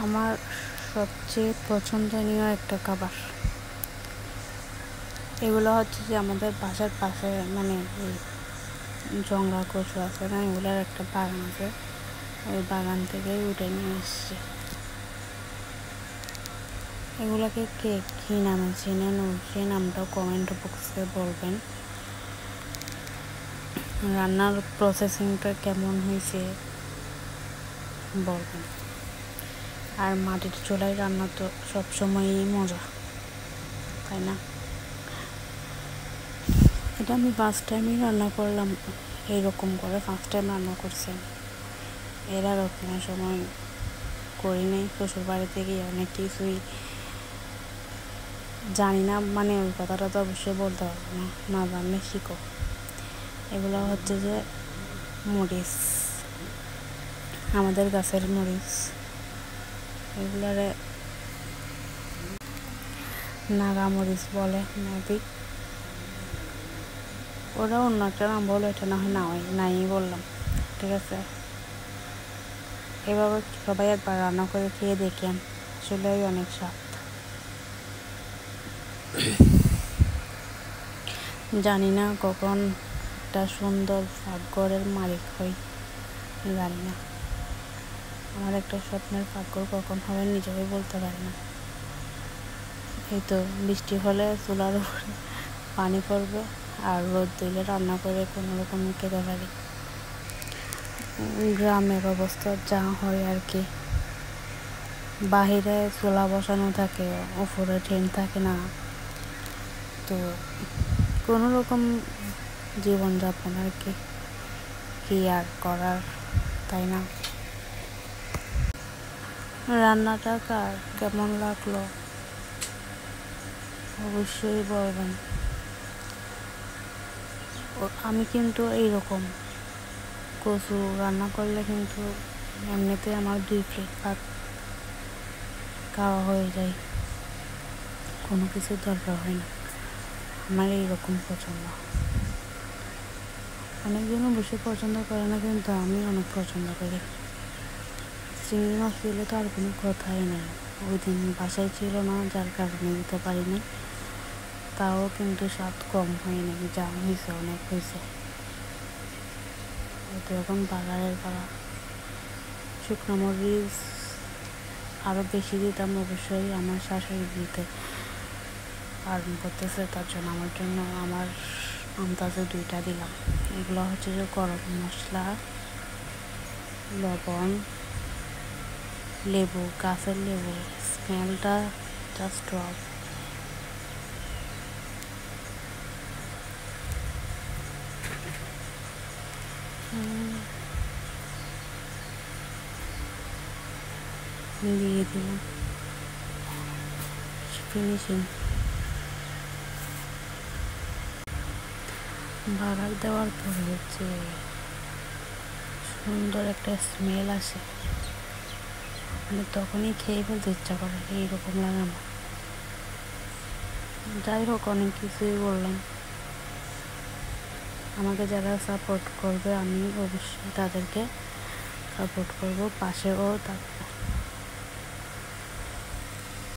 আমার সবচেয়ে পছন্দনীয় একটা খাবার, এগুলো হচ্ছে যে আমাদের বাসার পাশে মানে জংলা কচু আছে না, এগুলোর একটা বাগান আছে, ওই বাগান থেকে উঠে নিয়ে এসছি। এগুলাকে কে কী নামে চেনেন সেই নামটাও কমেন্ট বক্সে বলবেন। রান্নার প্রসেসিংটা কেমন হয়েছে বলবেন। আর মাটির চুলায় রান্না তো সবসময়ই মজা, তাই না? এটা আমি ফার্স্ট টাইমই রান্না করলাম, এইরকম করে ফার্স্ট টাইম রান্না করছি। এর আগে কোনো সময় করি নাই। শ্বশুর বাড়িতে গিয়ে অনেক কিছুই জানি না, মানে ওই কথাটা তো অবশ্যই বলতে পারবো না, না জানলে শিখো। এগুলো হচ্ছে যে মরিচ, আমাদের গাছের মরিচ, এগুলারে নাগা মরিচ বলে মেবি, ওরা অন্য একটা নাম বলো, এটা না হয় নাই বললাম, ঠিক আছে? এভাবে সবাই একবার রান্না করে খেয়ে দেখেন, আসলে অনেক স্বাদ। জানি না কখন একটা সুন্দর পাকঘরের মালিক হই, জানি না। আমার একটা স্বপ্নের পাকঘর কখন হবে নিজেও বলতে পারি না। এই তো বৃষ্টি হলে চুলার উপরে পানি পড়বে, আর রোদ দিলে রান্না করে কোনো রকম খেতে পারি। গ্রামের অবস্থা যা হয় আর কি, বাহিরে চুলা বসানো থাকে, উপরে ট্রেন থাকে না, তো কোনো রকম জীবনযাপন আর কি আর করার, তাই না? রান্নাটা কার কেমন লাগলো অবশ্যই বলবেন। আমি কিন্তু এইরকম কচু রান্না করলে কিন্তু এমনিতে আমার 2 প্লেট ভাত খাওয়া হয়ে যায়, কোনো কিছু দরকার হয় না। আমার এইরকম পছন্দ। অনেকজন অবশ্যই পছন্দ করে না, কিন্তু আমি অনেক পছন্দ করি। চিংড়ি মাছ দিলে তো আর কোনো কথাই নেই। ওই দিন বাসায় ছিল না, যার কারণে দিতে পারিনি, তাও কিন্তু স্বাদ কম হয়নি, যা হয়েছে অনেক হয়েছে। তো এখন বাগারের পাড়া, শুকনো মরিচ আরও বেশি দিতাম অবশ্যই, আমার শাশুড়ি দিতে বারণ করতেছে, তার জন্য আমার জন্য আমার আন্দাজে 2টা দিলাম। এগুলো হচ্ছে যে গরম মশলা, লবণ, লেবু, গাছের লেবু, স্মেলটা জাস্ট ড্রপ। দিয়ে দিলাম ফিনিশিং। বাগার দেওয়ার পরে হচ্ছে সুন্দর একটা স্মেল আসে, মানে তখনই খেয়ে ফেলতে ইচ্ছা করে, এইরকম লাগে আমার। যাই হোক, অনেক কিছুই বললাম। আমাকে যারা সাপোর্ট করবে আমি অবশ্যই তাদেরকে সাপোর্ট করবো, পাশেও